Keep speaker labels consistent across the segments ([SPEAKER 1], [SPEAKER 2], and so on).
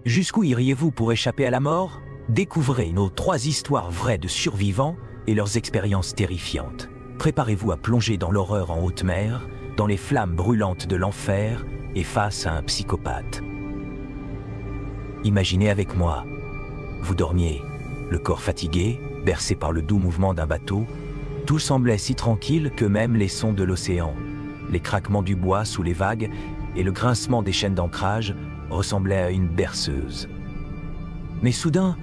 [SPEAKER 1] Jusqu'où iriez-vous pour échapper à la mort? Découvrez nos 3 histoires vraies de survivants et leurs expériences terrifiantes. Préparez-vous à plonger dans l'horreur en haute mer, dans les flammes brûlantes de l'enfer et face à un psychopathe. Imaginez avec moi, vous dormiez, le corps fatigué, bercé par le doux mouvement d'un bateau. Tout semblait si tranquille que même les sons de l'océan, les craquements du bois sous les vagues et le grincement des chaînes d'ancrage ressemblaient à une berceuse. Mais soudain,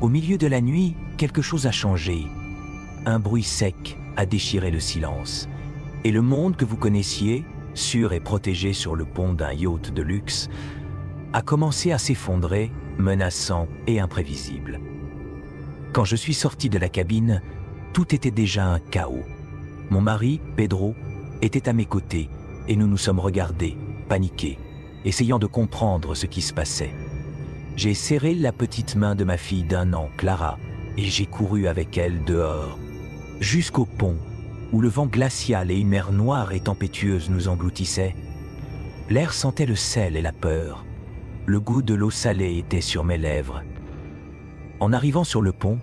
[SPEAKER 1] au milieu de la nuit, quelque chose a changé. Un bruit sec a déchiré le silence, et le monde que vous connaissiez, sûr et protégé sur le pont d'un yacht de luxe, a commencé à s'effondrer, menaçant et imprévisible. Quand je suis sorti de la cabine, tout était déjà un chaos. Mon mari, Pedro, était à mes côtés, et nous nous sommes regardés, paniqués, essayant de comprendre ce qui se passait. J'ai serré la petite main de ma fille d'1 an, Clara, et j'ai couru avec elle dehors, jusqu'au pont, où le vent glacial et une mer noire et tempétueuse nous engloutissaient. L'air sentait le sel et la peur. Le goût de l'eau salée était sur mes lèvres. En arrivant sur le pont,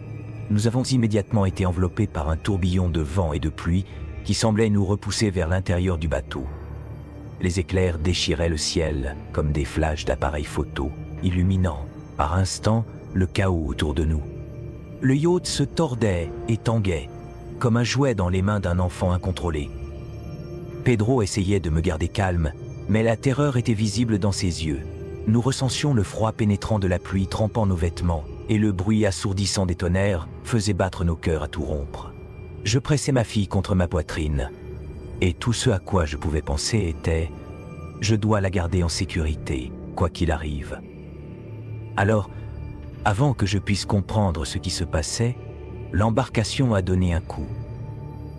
[SPEAKER 1] nous avons immédiatement été enveloppés par un tourbillon de vent et de pluie qui semblait nous repousser vers l'intérieur du bateau. Les éclairs déchiraient le ciel comme des flashs d'appareils photo, illuminant, par instants, le chaos autour de nous. Le yacht se tordait et tanguait, comme un jouet dans les mains d'un enfant incontrôlé. Pedro essayait de me garder calme, mais la terreur était visible dans ses yeux. Nous ressentions le froid pénétrant de la pluie trempant nos vêtements, et le bruit assourdissant des tonnerres faisait battre nos cœurs à tout rompre. Je pressais ma fille contre ma poitrine, et tout ce à quoi je pouvais penser était « Je dois la garder en sécurité, quoi qu'il arrive ». Alors, avant que je puisse comprendre ce qui se passait, l'embarcation a donné un coup.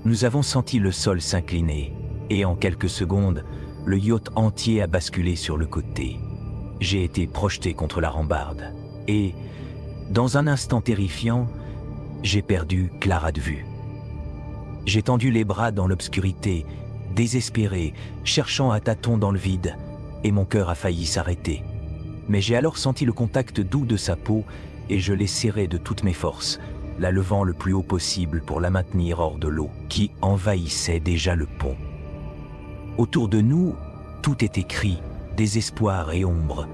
[SPEAKER 1] Nous avons senti le sol s'incliner, et en quelques secondes, le yacht entier a basculé sur le côté. J'ai été projeté contre la rambarde, et, dans un instant terrifiant, j'ai perdu Clara de vue. J'ai tendu les bras dans l'obscurité, désespéré, cherchant à tâtons dans le vide, et mon cœur a failli s'arrêter. Mais j'ai alors senti le contact doux de sa peau, et je l'ai serrée de toutes mes forces, la levant le plus haut possible pour la maintenir hors de l'eau, qui envahissait déjà le pont. Autour de nous, tout était cri, désespoir et ombre.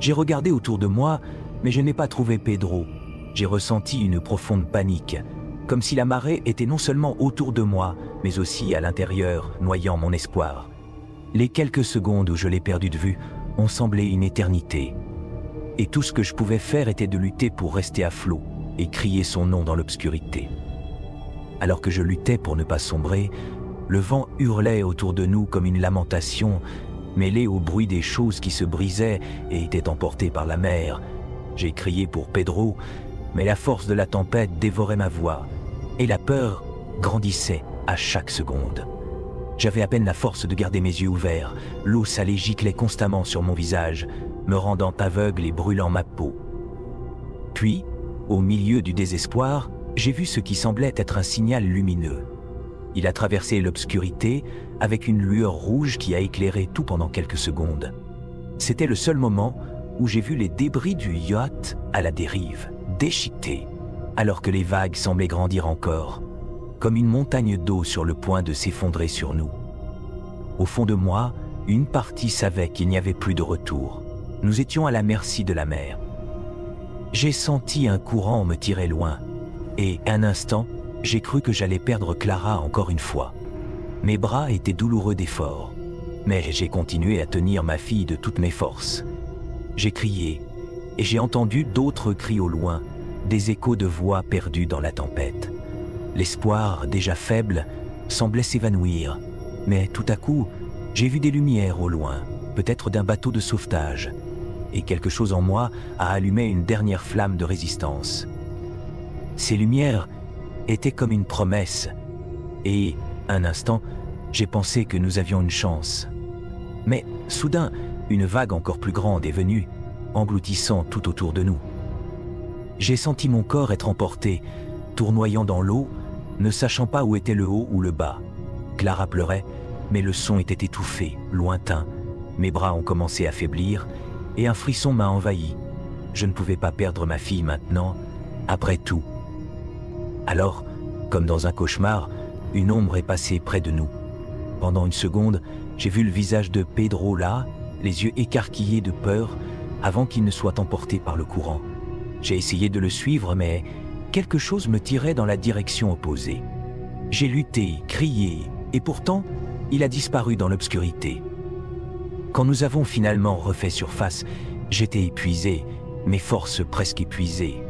[SPEAKER 1] J'ai regardé autour de moi, mais je n'ai pas trouvé Pedro. J'ai ressenti une profonde panique, comme si la marée était non seulement autour de moi, mais aussi à l'intérieur, noyant mon espoir. Les quelques secondes où je l'ai perdu de vue ont semblé une éternité. Et tout ce que je pouvais faire était de lutter pour rester à flot et crier son nom dans l'obscurité. Alors que je luttais pour ne pas sombrer, le vent hurlait autour de nous comme une lamentation, mêlée au bruit des choses qui se brisaient et étaient emportées par la mer. J'ai crié pour Pedro, mais la force de la tempête dévorait ma voix, et la peur grandissait à chaque seconde. J'avais à peine la force de garder mes yeux ouverts, l'eau salée giclait constamment sur mon visage, me rendant aveugle et brûlant ma peau. Puis, au milieu du désespoir, j'ai vu ce qui semblait être un signal lumineux. Il a traversé l'obscurité avec une lueur rouge qui a éclairé tout pendant quelques secondes. C'était le seul moment où j'ai vu les débris du yacht à la dérive, déchiquetés, alors que les vagues semblaient grandir encore, comme une montagne d'eau sur le point de s'effondrer sur nous. Au fond de moi, une partie savait qu'il n'y avait plus de retour. Nous étions à la merci de la mer. J'ai senti un courant me tirer loin, et un instant, j'ai cru que j'allais perdre Clara encore une fois. Mes bras étaient douloureux d'effort, mais j'ai continué à tenir ma fille de toutes mes forces. J'ai crié, et j'ai entendu d'autres cris au loin, des échos de voix perdues dans la tempête. L'espoir, déjà faible, semblait s'évanouir, mais tout à coup, j'ai vu des lumières au loin, peut-être d'un bateau de sauvetage, et quelque chose en moi a allumé une dernière flamme de résistance. Ces lumières étaient comme une promesse, et, un instant, j'ai pensé que nous avions une chance. Mais, soudain, une vague encore plus grande est venue, engloutissant tout autour de nous. J'ai senti mon corps être emporté, tournoyant dans l'eau, ne sachant pas où était le haut ou le bas. Clara pleurait, mais le son était étouffé, lointain. Mes bras ont commencé à faiblir, et un frisson m'a envahi. Je ne pouvais pas perdre ma fille maintenant, après tout. Alors, comme dans un cauchemar, une ombre est passée près de nous. Pendant une seconde, j'ai vu le visage de Pedro là, les yeux écarquillés de peur, avant qu'il ne soit emporté par le courant. J'ai essayé de le suivre, mais quelque chose me tirait dans la direction opposée. J'ai lutté, crié, et pourtant, il a disparu dans l'obscurité. Quand nous avons finalement refait surface, j'étais épuisé, mes forces presque épuisées.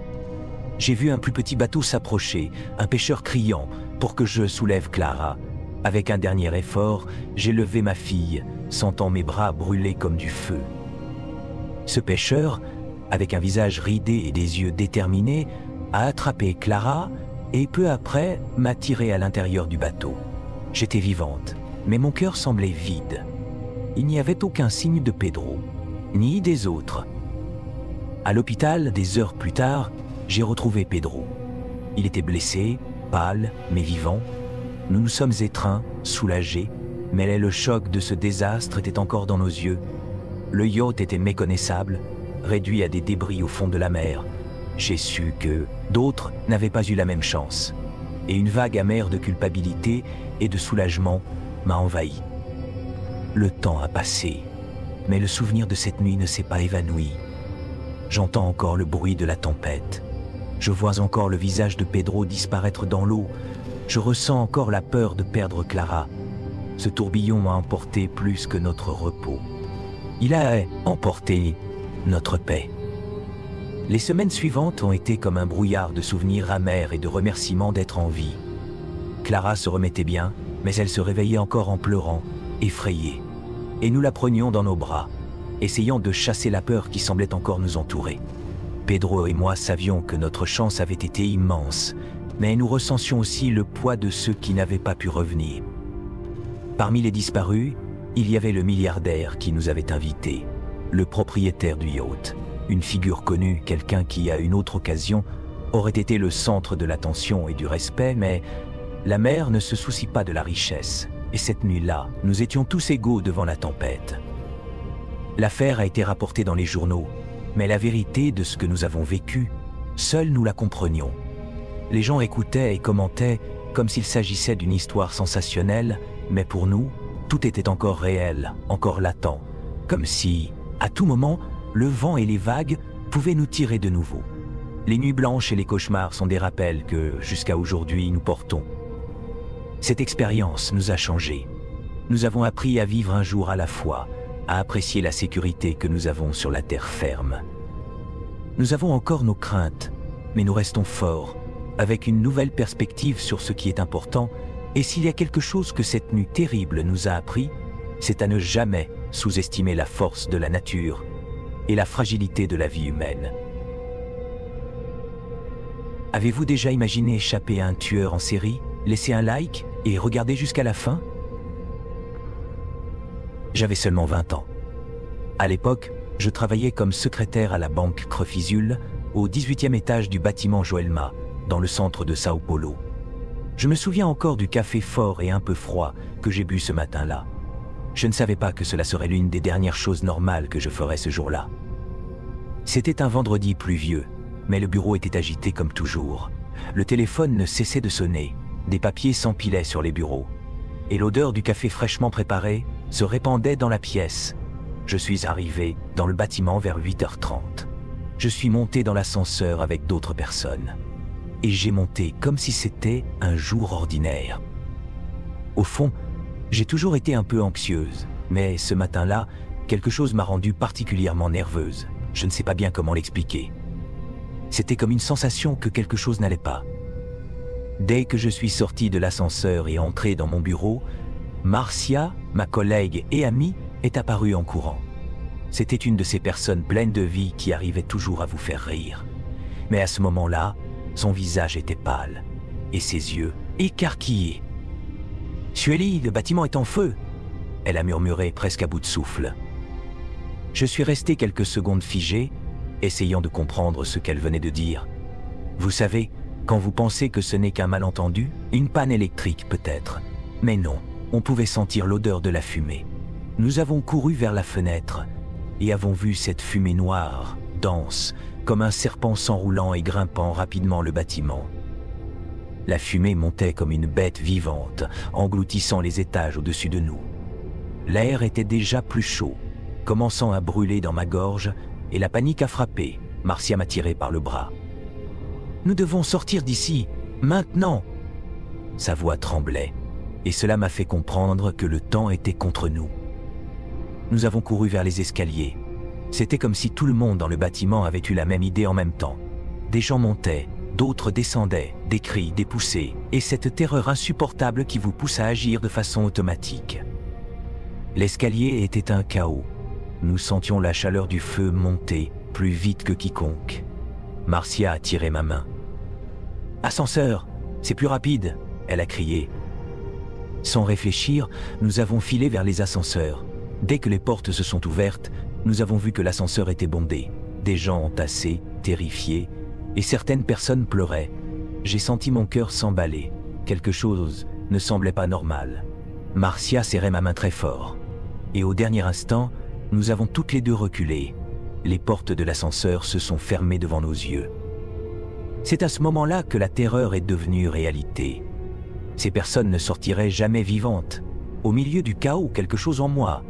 [SPEAKER 1] J'ai vu un plus petit bateau s'approcher, un pêcheur criant pour que je soulève Clara. Avec un dernier effort, j'ai levé ma fille, sentant mes bras brûler comme du feu. Ce pêcheur, avec un visage ridé et des yeux déterminés, a attrapé Clara et peu après m'a tiré à l'intérieur du bateau. J'étais vivante, mais mon cœur semblait vide. Il n'y avait aucun signe de Pedro, ni des autres. À l'hôpital, des heures plus tard, j'ai retrouvé Pedro. Il était blessé, pâle, mais vivant. Nous nous sommes étreints, soulagés, mais le choc de ce désastre était encore dans nos yeux. Le yacht était méconnaissable, réduit à des débris au fond de la mer. J'ai su que d'autres n'avaient pas eu la même chance. Et une vague amère de culpabilité et de soulagement m'a envahi. Le temps a passé, mais le souvenir de cette nuit ne s'est pas évanoui. J'entends encore le bruit de la tempête. Je vois encore le visage de Pedro disparaître dans l'eau. Je ressens encore la peur de perdre Clara. Ce tourbillon m'a emporté plus que notre repos. Il a emporté notre paix. Les semaines suivantes ont été comme un brouillard de souvenirs amers et de remerciements d'être en vie. Clara se remettait bien, mais elle se réveillait encore en pleurant, effrayée. Et nous la prenions dans nos bras, essayant de chasser la peur qui semblait encore nous entourer. Pedro et moi savions que notre chance avait été immense, mais nous ressentions aussi le poids de ceux qui n'avaient pas pu revenir. Parmi les disparus, il y avait le milliardaire qui nous avait invités, le propriétaire du yacht, une figure connue, quelqu'un qui, à une autre occasion, aurait été le centre de l'attention et du respect, mais la mer ne se soucie pas de la richesse, et cette nuit-là, nous étions tous égaux devant la tempête. L'affaire a été rapportée dans les journaux, mais la vérité de ce que nous avons vécu, seuls nous la comprenions. Les gens écoutaient et commentaient comme s'il s'agissait d'une histoire sensationnelle, mais pour nous, tout était encore réel, encore latent, comme si, à tout moment, le vent et les vagues pouvaient nous tirer de nouveau. Les nuits blanches et les cauchemars sont des rappels que, jusqu'à aujourd'hui, nous portons. Cette expérience nous a changés. Nous avons appris à vivre un jour à la fois, à apprécier la sécurité que nous avons sur la terre ferme. Nous avons encore nos craintes, mais nous restons forts, avec une nouvelle perspective sur ce qui est important, et s'il y a quelque chose que cette nuit terrible nous a appris, c'est à ne jamais sous-estimer la force de la nature et la fragilité de la vie humaine. Avez-vous déjà imaginé échapper à un tueur en série, laisser un like et regarder jusqu'à la fin? J'avais seulement 20 ans. À l'époque, je travaillais comme secrétaire à la banque Crefisul, au 18e étage du bâtiment Joelma, dans le centre de Sao Paulo. Je me souviens encore du café fort et un peu froid que j'ai bu ce matin-là. Je ne savais pas que cela serait l'une des dernières choses normales que je ferais ce jour-là. C'était un vendredi pluvieux, mais le bureau était agité comme toujours. Le téléphone ne cessait de sonner, des papiers s'empilaient sur les bureaux, et l'odeur du café fraîchement préparé se répandait dans la pièce. Je suis arrivé dans le bâtiment vers 8h30. Je suis monté dans l'ascenseur avec d'autres personnes. Et j'ai monté comme si c'était un jour ordinaire. Au fond, j'ai toujours été un peu anxieuse, mais ce matin-là, quelque chose m'a rendue particulièrement nerveuse. Je ne sais pas bien comment l'expliquer. C'était comme une sensation que quelque chose n'allait pas. Dès que je suis sorti de l'ascenseur et entré dans mon bureau, Marcia, ma collègue et amie, est apparue en courant. C'était une de ces personnes pleines de vie qui arrivaient toujours à vous faire rire. Mais à ce moment-là, son visage était pâle, et ses yeux écarquillés. « Sueli, le bâtiment est en feu !» elle a murmuré presque à bout de souffle. Je suis resté quelques secondes figé, essayant de comprendre ce qu'elle venait de dire. Vous savez, quand vous pensez que ce n'est qu'un malentendu, une panne électrique peut-être. Mais non, on pouvait sentir l'odeur de la fumée. Nous avons couru vers la fenêtre et avons vu cette fumée noire dense, comme un serpent s'enroulant et grimpant rapidement le bâtiment. La fumée montait comme une bête vivante, engloutissant les étages au-dessus de nous. L'air était déjà plus chaud, commençant à brûler dans ma gorge, et la panique a frappé. Marcia m'a tiré par le bras. « Nous devons sortir d'ici, maintenant !» Sa voix tremblait, et cela m'a fait comprendre que le temps était contre nous. Nous avons couru vers les escaliers. C'était comme si tout le monde dans le bâtiment avait eu la même idée en même temps. Des gens montaient, d'autres descendaient, des cris, des poussées, et cette terreur insupportable qui vous pousse à agir de façon automatique. L'escalier était un chaos. Nous sentions la chaleur du feu monter plus vite que quiconque. Marcia a tiré ma main. « Ascenseur, c'est plus rapide !» elle a crié. Sans réfléchir, nous avons filé vers les ascenseurs. Dès que les portes se sont ouvertes, nous avons vu que l'ascenseur était bondé. Des gens entassés, terrifiés, et certaines personnes pleuraient. J'ai senti mon cœur s'emballer. Quelque chose ne semblait pas normal. Marcia serrait ma main très fort. Et au dernier instant, nous avons toutes les deux reculé. Les portes de l'ascenseur se sont fermées devant nos yeux. C'est à ce moment-là que la terreur est devenue réalité. Ces personnes ne sortiraient jamais vivantes. Au milieu du chaos, quelque chose en moi,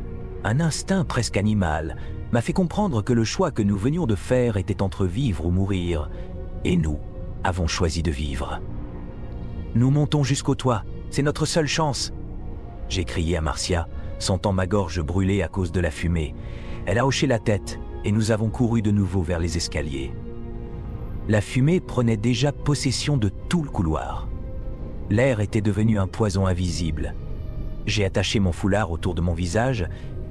[SPEAKER 1] un instinct presque animal, m'a fait comprendre que le choix que nous venions de faire était entre vivre ou mourir, et nous avons choisi de vivre. Nous montons jusqu'au toit, c'est notre seule chance. J'ai crié à Marcia, sentant ma gorge brûler à cause de la fumée. Elle a hoché la tête, et nous avons couru de nouveau vers les escaliers. La fumée prenait déjà possession de tout le couloir. L'air était devenu un poison invisible. J'ai attaché mon foulard autour de mon visage.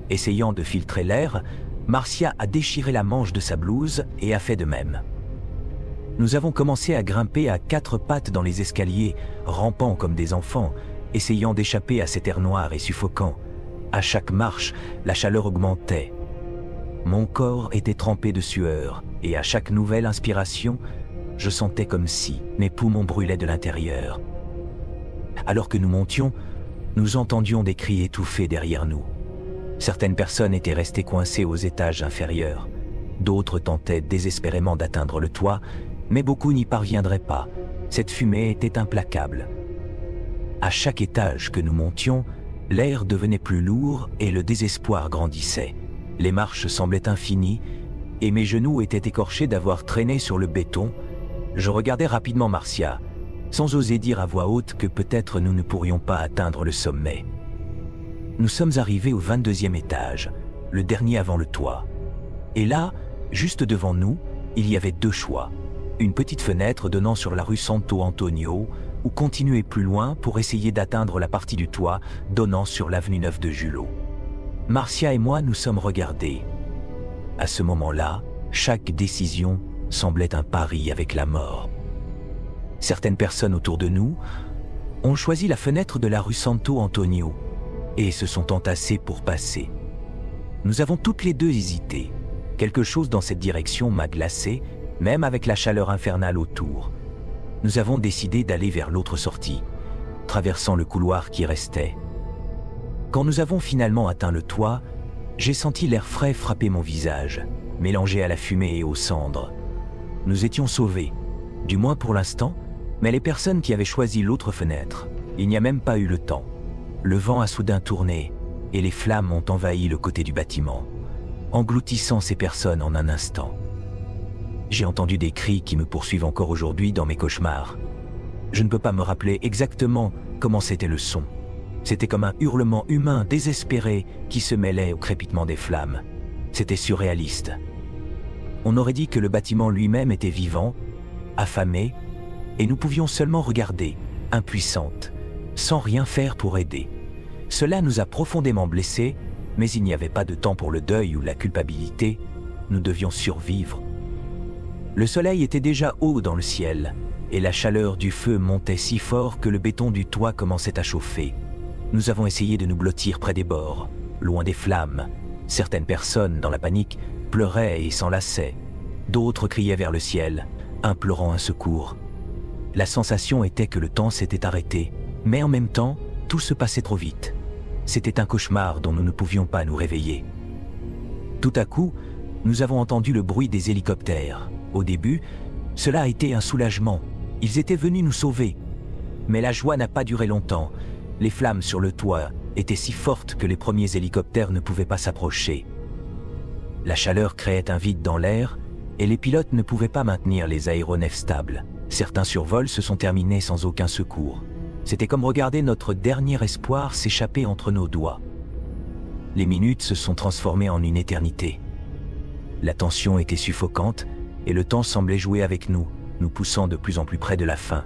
[SPEAKER 1] Essayant de filtrer l'air, Marcia a déchiré la manche de sa blouse et a fait de même. Nous avons commencé à grimper à quatre pattes dans les escaliers, rampant comme des enfants, essayant d'échapper à cet air noir et suffocant. À chaque marche, la chaleur augmentait. Mon corps était trempé de sueur, et à chaque nouvelle inspiration, je sentais comme si mes poumons brûlaient de l'intérieur. Alors que nous montions, nous entendions des cris étouffés derrière nous. Certaines personnes étaient restées coincées aux étages inférieurs. D'autres tentaient désespérément d'atteindre le toit, mais beaucoup n'y parviendraient pas. Cette fumée était implacable. À chaque étage que nous montions, l'air devenait plus lourd et le désespoir grandissait. Les marches semblaient infinies et mes genoux étaient écorchés d'avoir traîné sur le béton. Je regardais rapidement Marcia, sans oser dire à voix haute que peut-être nous ne pourrions pas atteindre le sommet. Nous sommes arrivés au 22e étage, le dernier avant le toit. Et là, juste devant nous, il y avait deux choix. Une petite fenêtre donnant sur la rue Santo Antonio, ou continuer plus loin pour essayer d'atteindre la partie du toit donnant sur l'avenue Neuve de Julot. Marcia et moi nous sommes regardés. À ce moment-là, chaque décision semblait un pari avec la mort. Certaines personnes autour de nous ont choisi la fenêtre de la rue Santo Antonio et se sont entassées pour passer. Nous avons toutes les deux hésité. Quelque chose dans cette direction m'a glacé, même avec la chaleur infernale autour. Nous avons décidé d'aller vers l'autre sortie, traversant le couloir qui restait. Quand nous avons finalement atteint le toit, j'ai senti l'air frais frapper mon visage, mélangé à la fumée et aux cendres. Nous étions sauvés, du moins pour l'instant, mais les personnes qui avaient choisi l'autre fenêtre, il n'y a même pas eu le temps. Le vent a soudain tourné et les flammes ont envahi le côté du bâtiment, engloutissant ces personnes en un instant. J'ai entendu des cris qui me poursuivent encore aujourd'hui dans mes cauchemars. Je ne peux pas me rappeler exactement comment c'était le son. C'était comme un hurlement humain désespéré qui se mêlait au crépitement des flammes. C'était surréaliste. On aurait dit que le bâtiment lui-même était vivant, affamé, et nous pouvions seulement regarder, impuissantes, sans rien faire pour aider. Cela nous a profondément blessés, mais il n'y avait pas de temps pour le deuil ou la culpabilité. Nous devions survivre. Le soleil était déjà haut dans le ciel, et la chaleur du feu montait si fort que le béton du toit commençait à chauffer. Nous avons essayé de nous blottir près des bords, loin des flammes. Certaines personnes, dans la panique, pleuraient et s'enlaçaient. D'autres criaient vers le ciel, implorant un secours. La sensation était que le temps s'était arrêté, mais en même temps, tout se passait trop vite. C'était un cauchemar dont nous ne pouvions pas nous réveiller. Tout à coup, nous avons entendu le bruit des hélicoptères. Au début, cela a été un soulagement. Ils étaient venus nous sauver. Mais la joie n'a pas duré longtemps. Les flammes sur le toit étaient si fortes que les premiers hélicoptères ne pouvaient pas s'approcher. La chaleur créait un vide dans l'air et les pilotes ne pouvaient pas maintenir les aéronefs stables. Certains survols se sont terminés sans aucun secours. C'était comme regarder notre dernier espoir s'échapper entre nos doigts. Les minutes se sont transformées en une éternité. La tension était suffocante et le temps semblait jouer avec nous, nous poussant de plus en plus près de la fin.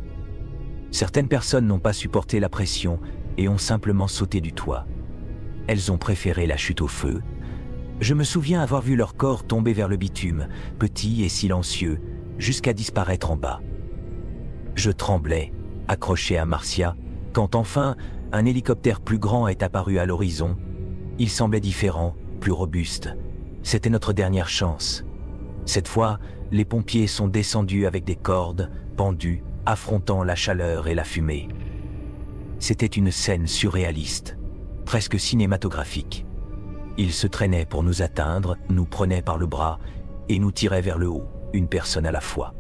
[SPEAKER 1] Certaines personnes n'ont pas supporté la pression et ont simplement sauté du toit. Elles ont préféré la chute au feu. Je me souviens avoir vu leur corps tomber vers le bitume, petits et silencieux, jusqu'à disparaître en bas. Je tremblais, accroché à Marcia, quand enfin un hélicoptère plus grand est apparu à l'horizon. Il semblait différent, plus robuste. C'était notre dernière chance. Cette fois, les pompiers sont descendus avec des cordes, pendus, affrontant la chaleur et la fumée. C'était une scène surréaliste, presque cinématographique. Ils se traînaient pour nous atteindre, nous prenaient par le bras et nous tiraient vers le haut, une personne à la fois.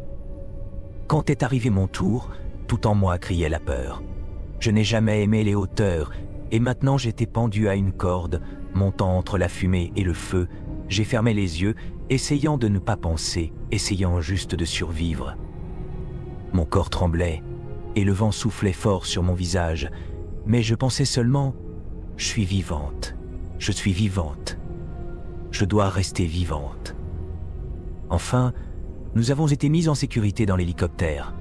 [SPEAKER 1] Quand est arrivé mon tour, tout en moi criait la peur. Je n'ai jamais aimé les hauteurs et maintenant j'étais pendu à une corde, montant entre la fumée et le feu. J'ai fermé les yeux, essayant de ne pas penser, essayant juste de survivre. Mon corps tremblait et le vent soufflait fort sur mon visage, mais je pensais seulement « Je suis vivante, je suis vivante, je dois rester vivante ». Enfin, nous avons été mis en sécurité dans l'hélicoptère.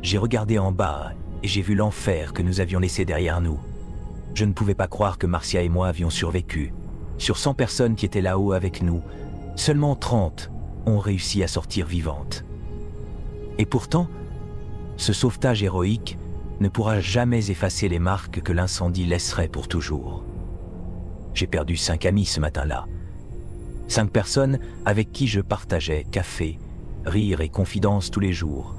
[SPEAKER 1] J'ai regardé en bas et j'ai vu l'enfer que nous avions laissé derrière nous. Je ne pouvais pas croire que Marcia et moi avions survécu. Sur 100 personnes qui étaient là-haut avec nous, seulement 30 ont réussi à sortir vivantes. Et pourtant, ce sauvetage héroïque ne pourra jamais effacer les marques que l'incendie laisserait pour toujours. J'ai perdu 5 amis ce matin-là. 5 personnes avec qui je partageais café, rire et confidence tous les jours.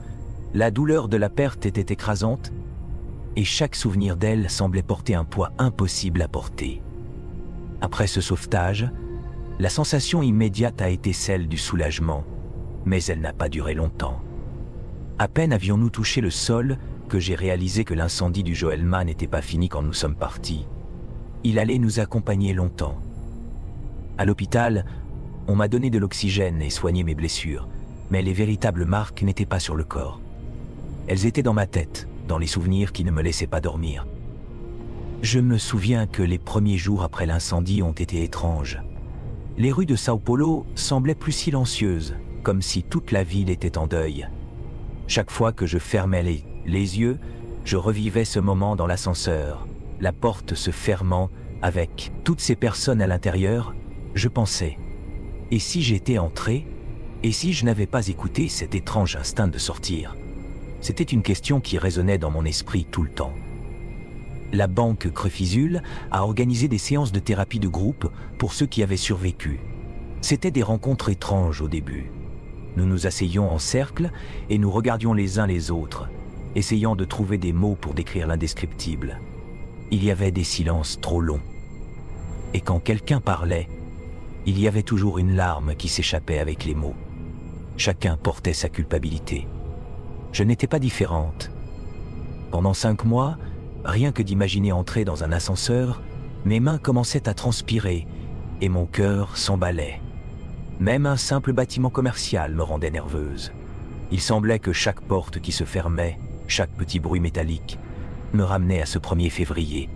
[SPEAKER 1] La douleur de la perte était écrasante et chaque souvenir d'elle semblait porter un poids impossible à porter. Après ce sauvetage, la sensation immédiate a été celle du soulagement, mais elle n'a pas duré longtemps. À peine avions-nous touché le sol que j'ai réalisé que l'incendie du Joelma n'était pas fini quand nous sommes partis. Il allait nous accompagner longtemps. À l'hôpital, on m'a donné de l'oxygène et soigné mes blessures, mais les véritables marques n'étaient pas sur le corps. Elles étaient dans ma tête, dans les souvenirs qui ne me laissaient pas dormir. Je me souviens que les premiers jours après l'incendie ont été étranges. Les rues de Sao Paulo semblaient plus silencieuses, comme si toute la ville était en deuil. Chaque fois que je fermais les yeux, je revivais ce moment dans l'ascenseur, la porte se fermant avec toutes ces personnes à l'intérieur. Je pensais, et si j'étais entré, et si je n'avais pas écouté cet étrange instinct de sortir? C'était une question qui résonnait dans mon esprit tout le temps. La banque Crefizul a organisé des séances de thérapie de groupe pour ceux qui avaient survécu. C'étaient des rencontres étranges au début. Nous nous asseyions en cercle et nous regardions les uns les autres, essayant de trouver des mots pour décrire l'indescriptible. Il y avait des silences trop longs. Et quand quelqu'un parlait, il y avait toujours une larme qui s'échappait avec les mots. Chacun portait sa culpabilité. Je n'étais pas différente. Pendant 5 mois, rien que d'imaginer entrer dans un ascenseur, mes mains commençaient à transpirer et mon cœur s'emballait. Même un simple bâtiment commercial me rendait nerveuse. Il semblait que chaque porte qui se fermait, chaque petit bruit métallique, me ramenait à ce 1er février.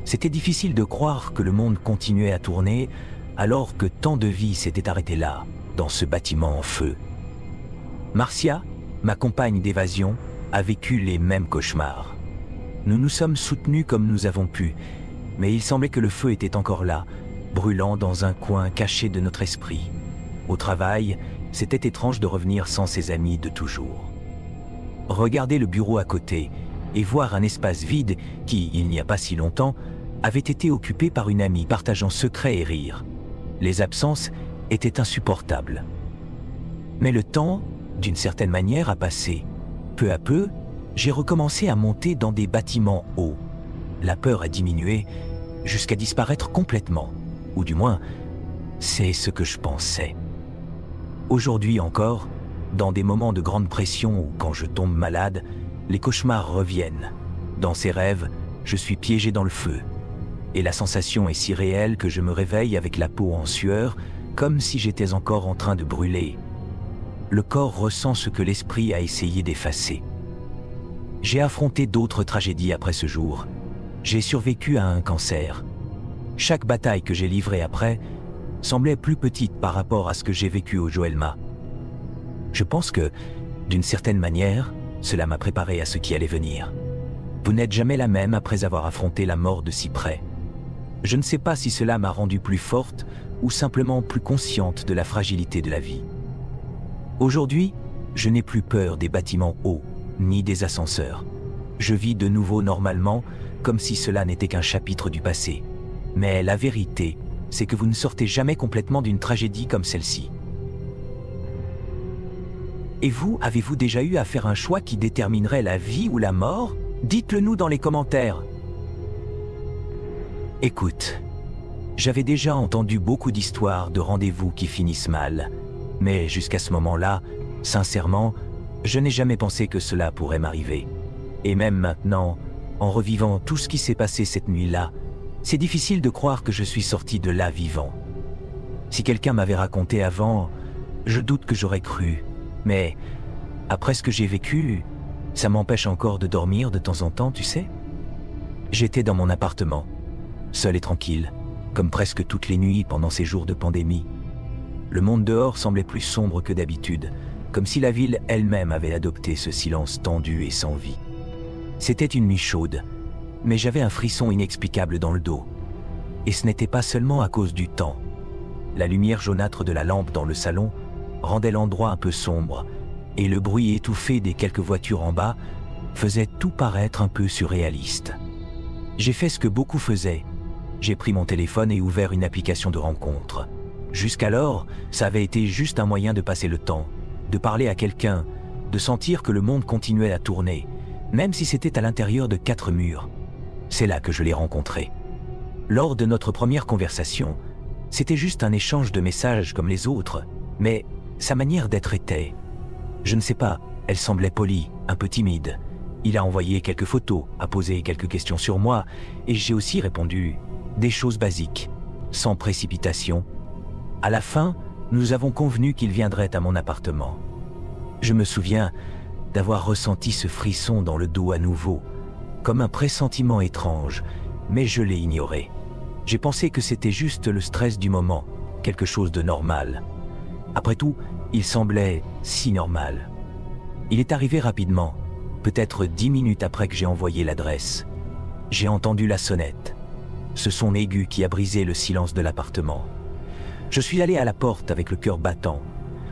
[SPEAKER 1] C'était difficile de croire que le monde continuait à tourner alors que tant de vies s'étaient arrêtées là, dans ce bâtiment en feu. Marcia, ma compagne d'évasion, a vécu les mêmes cauchemars. Nous nous sommes soutenus comme nous avons pu, mais il semblait que le feu était encore là, brûlant dans un coin caché de notre esprit. Au travail, c'était étrange de revenir sans ses amis de toujours. Regarder le bureau à côté et voir un espace vide qui, il n'y a pas si longtemps, avait été occupé par une amie partageant secrets et rires. Les absences étaient insupportables. Mais le temps, d'une certaine manière, a passé. Peu à peu, j'ai recommencé à monter dans des bâtiments hauts. La peur a diminué jusqu'à disparaître complètement. Ou du moins, c'est ce que je pensais. Aujourd'hui encore, dans des moments de grande pression ou quand je tombe malade, les cauchemars reviennent. Dans ces rêves, je suis piégé dans le feu. Et la sensation est si réelle que je me réveille avec la peau en sueur, comme si j'étais encore en train de brûler. Le corps ressent ce que l'esprit a essayé d'effacer. J'ai affronté d'autres tragédies après ce jour. J'ai survécu à un cancer. Chaque bataille que j'ai livrée après semblait plus petite par rapport à ce que j'ai vécu au Joelma. Je pense que, d'une certaine manière, cela m'a préparé à ce qui allait venir. Vous n'êtes jamais la même après avoir affronté la mort de si près. Je ne sais pas si cela m'a rendue plus forte ou simplement plus consciente de la fragilité de la vie. Aujourd'hui, je n'ai plus peur des bâtiments hauts, ni des ascenseurs. Je vis de nouveau normalement, comme si cela n'était qu'un chapitre du passé. Mais la vérité, c'est que vous ne sortez jamais complètement d'une tragédie comme celle-ci. Et vous, avez-vous déjà eu à faire un choix qui déterminerait la vie ou la mort? Dites-le nous dans les commentaires. Écoute, j'avais déjà entendu beaucoup d'histoires de rendez-vous qui finissent mal, mais jusqu'à ce moment-là, sincèrement, je n'ai jamais pensé que cela pourrait m'arriver. Et même maintenant, en revivant tout ce qui s'est passé cette nuit-là, c'est difficile de croire que je suis sorti de là vivant. Si quelqu'un m'avait raconté avant, je doute que j'aurais cru. Mais après ce que j'ai vécu, ça m'empêche encore de dormir de temps en temps, tu sais. J'étais dans mon appartement, seul et tranquille, comme presque toutes les nuits pendant ces jours de pandémie. Le monde dehors semblait plus sombre que d'habitude, comme si la ville elle-même avait adopté ce silence tendu et sans vie. C'était une nuit chaude, mais j'avais un frisson inexplicable dans le dos. Et ce n'était pas seulement à cause du temps. La lumière jaunâtre de la lampe dans le salon rendait l'endroit un peu sombre, et le bruit étouffé des quelques voitures en bas faisait tout paraître un peu surréaliste. J'ai fait ce que beaucoup faisaient. J'ai pris mon téléphone et ouvert une application de rencontre. Jusqu'alors, ça avait été juste un moyen de passer le temps, de parler à quelqu'un, de sentir que le monde continuait à tourner, même si c'était à l'intérieur de 4 murs. C'est là que je l'ai rencontré. Lors de notre première conversation, c'était juste un échange de messages comme les autres, mais sa manière d'être était... Je ne sais pas, elle semblait polie, un peu timide. Il a envoyé quelques photos, a posé quelques questions sur moi, et j'ai aussi répondu des choses basiques, sans précipitation. À la fin, nous avons convenu qu'il viendrait à mon appartement. Je me souviens d'avoir ressenti ce frisson dans le dos à nouveau, comme un pressentiment étrange, mais je l'ai ignoré. J'ai pensé que c'était juste le stress du moment, quelque chose de normal. Après tout, il semblait si normal. Il est arrivé rapidement, peut-être 10 minutes après que j'ai envoyé l'adresse. J'ai entendu la sonnette, ce son aigu qui a brisé le silence de l'appartement. Je suis allé à la porte avec le cœur battant,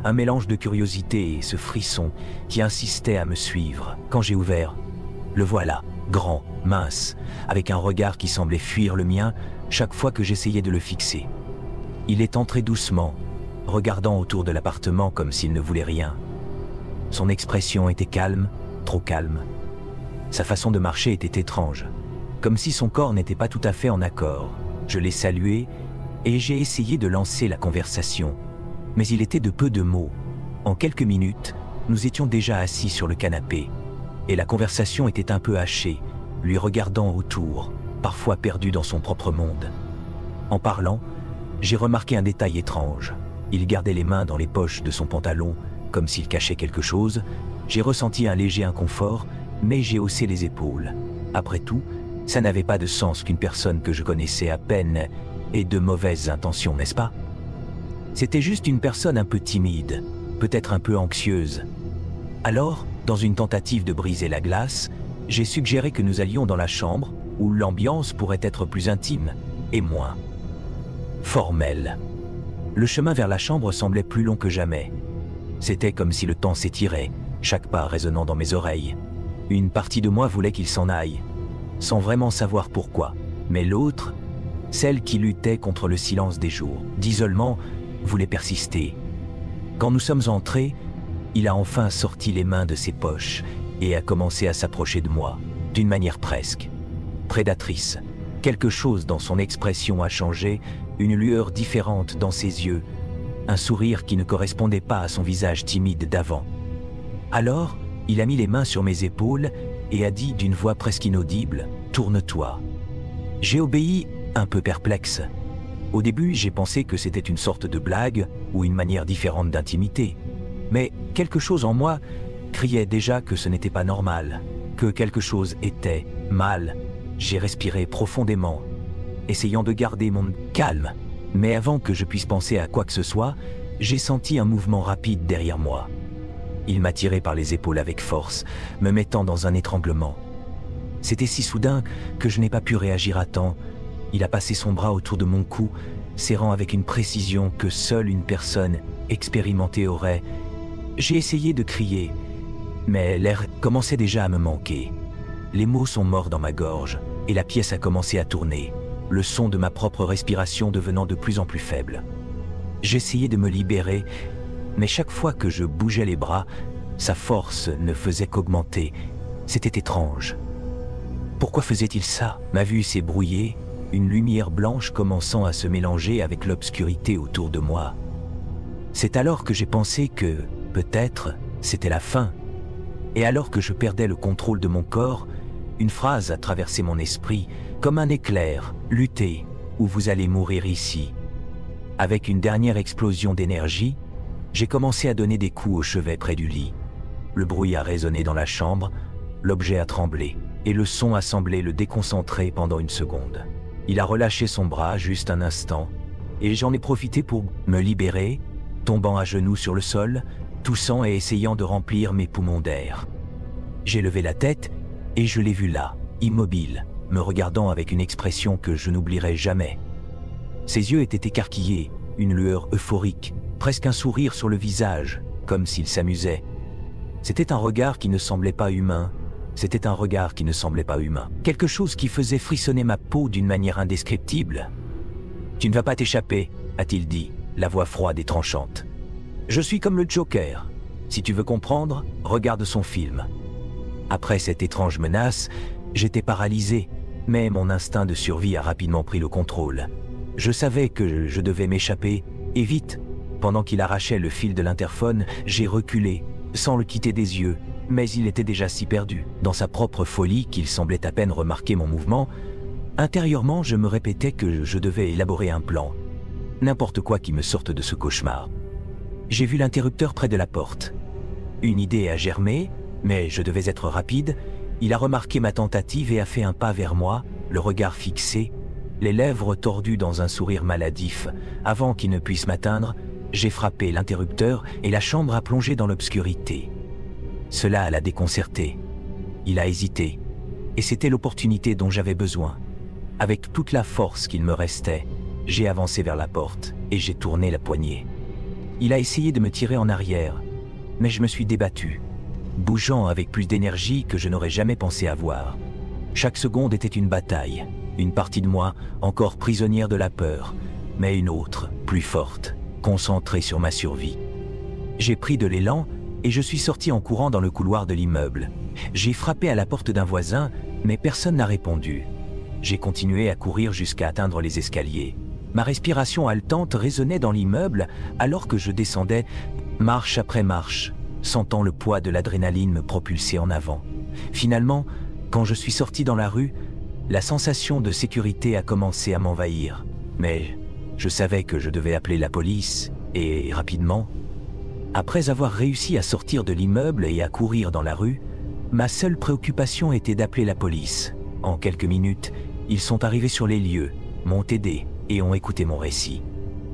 [SPEAKER 1] un mélange de curiosité et ce frisson qui insistait à me suivre. Quand j'ai ouvert, le voilà, grand, mince, avec un regard qui semblait fuir le mien chaque fois que j'essayais de le fixer. Il est entré doucement, regardant autour de l'appartement comme s'il ne voulait rien. Son expression était calme, trop calme. Sa façon de marcher était étrange, comme si son corps n'était pas tout à fait en accord. Je l'ai salué et j'ai essayé de lancer la conversation, mais il était de peu de mots. En quelques minutes, nous étions déjà assis sur le canapé, et la conversation était un peu hachée, lui regardant autour, parfois perdu dans son propre monde. En parlant, j'ai remarqué un détail étrange. Il gardait les mains dans les poches de son pantalon, comme s'il cachait quelque chose. J'ai ressenti un léger inconfort, mais j'ai haussé les épaules. Après tout, ça n'avait pas de sens qu'une personne que je connaissais à peine ait de mauvaises intentions, n'est-ce pas? C'était juste une personne un peu timide, peut-être un peu anxieuse. Alors, dans une tentative de briser la glace, j'ai suggéré que nous allions dans la chambre, où l'ambiance pourrait être plus intime et moins formelle. Le chemin vers la chambre semblait plus long que jamais. C'était comme si le temps s'étirait, chaque pas résonnant dans mes oreilles. Une partie de moi voulait qu'il s'en aille, sans vraiment savoir pourquoi. Mais l'autre, celle qui luttait contre le silence des jours, d'isolement, voulait persister. Quand nous sommes entrés, il a enfin sorti les mains de ses poches et a commencé à s'approcher de moi, d'une manière presque prédatrice. Quelque chose dans son expression a changé, une lueur différente dans ses yeux, un sourire qui ne correspondait pas à son visage timide d'avant. Alors, il a mis les mains sur mes épaules et a dit d'une voix presque inaudible « Tourne-toi ». J'ai obéi, un peu perplexe. Au début, j'ai pensé que c'était une sorte de blague ou une manière différente d'intimité. Mais quelque chose en moi criait déjà que ce n'était pas normal, que quelque chose était mal. J'ai respiré profondément, essayant de garder mon calme. Mais avant que je puisse penser à quoi que ce soit, j'ai senti un mouvement rapide derrière moi. Il m'a tiré par les épaules avec force, me mettant dans un étranglement. C'était si soudain que je n'ai pas pu réagir à temps. Il a passé son bras autour de mon cou, serrant avec une précision que seule une personne expérimentée aurait. J'ai essayé de crier, mais l'air commençait déjà à me manquer. Les mots sont morts dans ma gorge et la pièce a commencé à tourner, le son de ma propre respiration devenant de plus en plus faible. J'essayais de me libérer, mais chaque fois que je bougeais les bras, sa force ne faisait qu'augmenter. C'était étrange. Pourquoi faisait-il ça? Ma vue s'est brouillée, une lumière blanche commençant à se mélanger avec l'obscurité autour de moi. C'est alors que j'ai pensé que, peut-être, c'était la fin. Et alors que je perdais le contrôle de mon corps, une phrase a traversé mon esprit, comme un éclair, « Luttez, ou vous allez mourir ici ». Avec une dernière explosion d'énergie, j'ai commencé à donner des coups au chevet près du lit. Le bruit a résonné dans la chambre, l'objet a tremblé, et le son a semblé le déconcentrer pendant une seconde. Il a relâché son bras juste un instant, et j'en ai profité pour me libérer, tombant à genoux sur le sol, toussant et essayant de remplir mes poumons d'air. J'ai levé la tête, et je l'ai vu là, immobile, me regardant avec une expression que je n'oublierai jamais. Ses yeux étaient écarquillés, une lueur euphorique, presque un sourire sur le visage, comme s'il s'amusait. C'était un regard qui ne semblait pas humain. C'était un regard qui ne semblait pas humain. Quelque chose qui faisait frissonner ma peau d'une manière indescriptible. « Tu ne vas pas t'échapper », a-t-il dit, la voix froide et tranchante. « Je suis comme le Joker. Si tu veux comprendre, regarde son film. » Après cette étrange menace, j'étais paralysé, mais mon instinct de survie a rapidement pris le contrôle. Je savais que je devais m'échapper, et vite. Pendant qu'il arrachait le fil de l'interphone, j'ai reculé, sans le quitter des yeux, mais il était déjà si perdu, dans sa propre folie qu'il semblait à peine remarquer mon mouvement. Intérieurement, je me répétais que je devais élaborer un plan. N'importe quoi qui me sorte de ce cauchemar. J'ai vu l'interrupteur près de la porte. Une idée a germé, mais je devais être rapide. Il a remarqué ma tentative et a fait un pas vers moi, le regard fixé, les lèvres tordues dans un sourire maladif. Avant qu'il ne puisse m'atteindre, j'ai frappé l'interrupteur et la chambre a plongé dans l'obscurité. Cela l'a déconcerté. Il a hésité, et c'était l'opportunité dont j'avais besoin. Avec toute la force qu'il me restait, j'ai avancé vers la porte et j'ai tourné la poignée. Il a essayé de me tirer en arrière, mais je me suis débattu, bougeant avec plus d'énergie que je n'aurais jamais pensé avoir. Chaque seconde était une bataille, une partie de moi encore prisonnière de la peur, mais une autre, plus forte, concentrée sur ma survie. J'ai pris de l'élan et je suis sorti en courant dans le couloir de l'immeuble. J'ai frappé à la porte d'un voisin, mais personne n'a répondu. J'ai continué à courir jusqu'à atteindre les escaliers. Ma respiration haletante résonnait dans l'immeuble alors que je descendais, marche après marche, sentant le poids de l'adrénaline me propulser en avant. Finalement, quand je suis sorti dans la rue, la sensation de sécurité a commencé à m'envahir. Mais je savais que je devais appeler la police, et rapidement. Après avoir réussi à sortir de l'immeuble et à courir dans la rue, ma seule préoccupation était d'appeler la police. En quelques minutes, ils sont arrivés sur les lieux, m'ont aidé et ont écouté mon récit.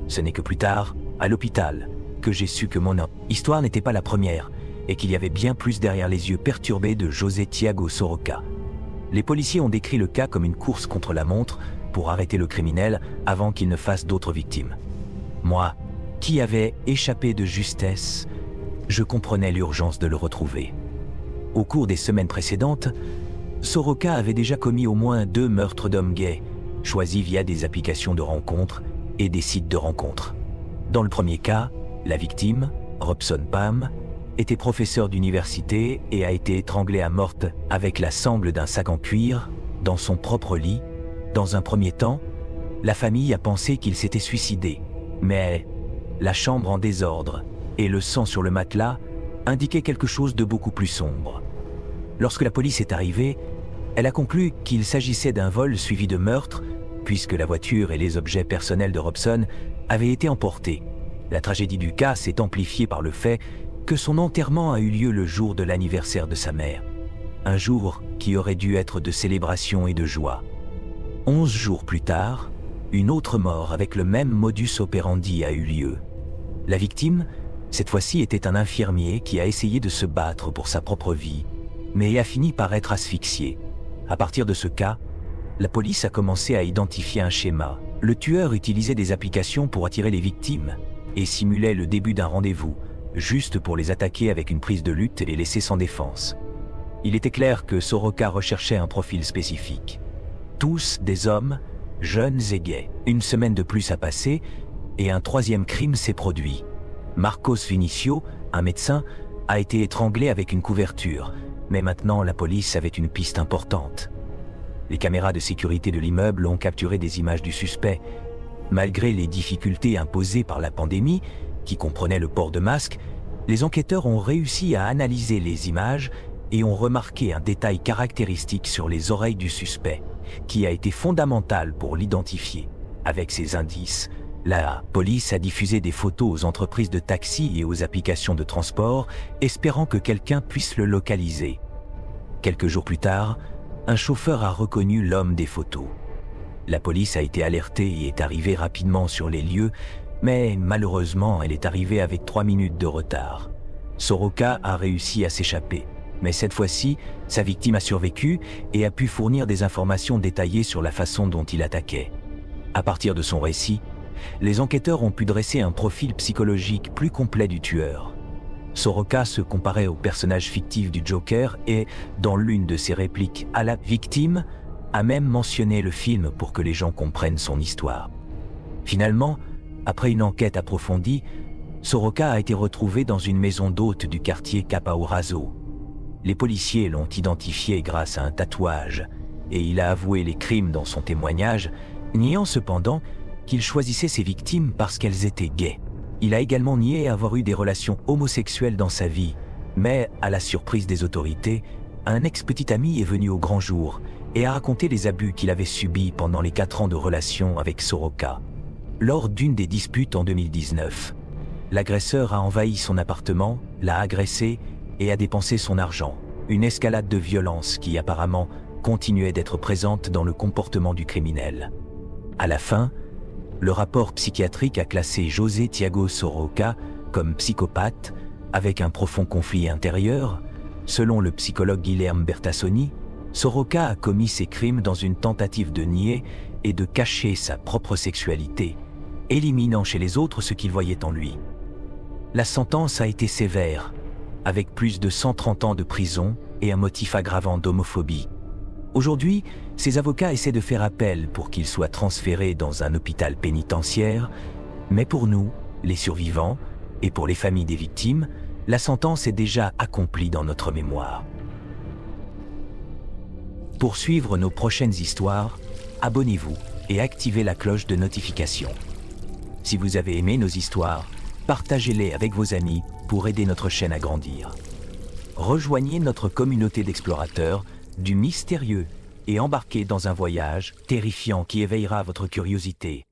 [SPEAKER 1] Ce n'est que plus tard, à l'hôpital, que j'ai su que mon histoire n'était pas la première et qu'il y avait bien plus derrière les yeux perturbés de José Thiago Soroka. Les policiers ont décrit le cas comme une course contre la montre pour arrêter le criminel avant qu'il ne fasse d'autres victimes. Moi, qui avais échappé de justesse, je comprenais l'urgence de le retrouver. Au cours des semaines précédentes, Soroka avait déjà commis au moins 2 meurtres d'hommes gays, choisis via des applications de rencontres et des sites de rencontres. Dans le premier cas, la victime, Robson Pam, était professeur d'université et a été étranglé à mort avec la sangle d'un sac en cuir dans son propre lit. Dans un premier temps, la famille a pensé qu'il s'était suicidé, mais la chambre en désordre et le sang sur le matelas indiquaient quelque chose de beaucoup plus sombre. Lorsque la police est arrivée, elle a conclu qu'il s'agissait d'un vol suivi de meurtre, puisque la voiture et les objets personnels de Robson avaient été emportés. La tragédie du cas s'est amplifiée par le fait que son enterrement a eu lieu le jour de l'anniversaire de sa mère. Un jour qui aurait dû être de célébration et de joie. 11 jours plus tard, une autre mort avec le même modus operandi a eu lieu. La victime, cette fois-ci, était un infirmier qui a essayé de se battre pour sa propre vie, mais a fini par être asphyxié. À partir de ce cas, la police a commencé à identifier un schéma. Le tueur utilisait des applications pour attirer les victimes et simulait le début d'un rendez-vous, juste pour les attaquer avec une prise de lutte et les laisser sans défense. Il était clair que Soroka recherchait un profil spécifique. Tous des hommes, jeunes et gais. Une semaine de plus a passé et un troisième crime s'est produit. Marcos Vinicio, un médecin, a été étranglé avec une couverture, mais maintenant la police avait une piste importante. Les caméras de sécurité de l'immeuble ont capturé des images du suspect. Malgré les difficultés imposées par la pandémie, qui comprenait le port de masque, les enquêteurs ont réussi à analyser les images et ont remarqué un détail caractéristique sur les oreilles du suspect, qui a été fondamental pour l'identifier. Avec ces indices, la police a diffusé des photos aux entreprises de taxi et aux applications de transport, espérant que quelqu'un puisse le localiser. Quelques jours plus tard, un chauffeur a reconnu l'homme des photos. La police a été alertée et est arrivée rapidement sur les lieux, mais malheureusement, elle est arrivée avec 3 minutes de retard. Soroka a réussi à s'échapper, mais cette fois-ci, sa victime a survécu et a pu fournir des informations détaillées sur la façon dont il attaquait. À partir de son récit, les enquêteurs ont pu dresser un profil psychologique plus complet du tueur. Soroka se comparait au personnage fictif du Joker et, dans l'une de ses répliques à la victime, a même mentionné le film pour que les gens comprennent son histoire. Finalement, après une enquête approfondie, Soroka a été retrouvé dans une maison d'hôte du quartier Capaorazo. Les policiers l'ont identifié grâce à un tatouage et il a avoué les crimes dans son témoignage, niant cependant qu'il choisissait ses victimes parce qu'elles étaient gays. Il a également nié avoir eu des relations homosexuelles dans sa vie, mais, à la surprise des autorités, un ex-petit ami est venu au grand jour et a raconté les abus qu'il avait subis pendant les 4 ans de relation avec Soroka. Lors d'une des disputes en 2019, l'agresseur a envahi son appartement, l'a agressé et a dépensé son argent. Une escalade de violence qui apparemment continuait d'être présente dans le comportement du criminel. À la fin, le rapport psychiatrique a classé José Thiago Soroka comme psychopathe avec un profond conflit intérieur. Selon le psychologue Guilherme Bertassoni, Soroka a commis ses crimes dans une tentative de nier et de cacher sa propre sexualité, éliminant chez les autres ce qu'il voyait en lui. La sentence a été sévère, avec plus de 130 ans de prison et un motif aggravant d'homophobie. Aujourd'hui, ses avocats essaient de faire appel pour qu'il soit transféré dans un hôpital pénitentiaire, mais pour nous, les survivants, et pour les familles des victimes, la sentence est déjà accomplie dans notre mémoire. Pour suivre nos prochaines histoires, abonnez-vous et activez la cloche de notification. Si vous avez aimé nos histoires, partagez-les avec vos amis pour aider notre chaîne à grandir. Rejoignez notre communauté d'explorateurs du mystérieux et embarquez dans un voyage terrifiant qui éveillera votre curiosité.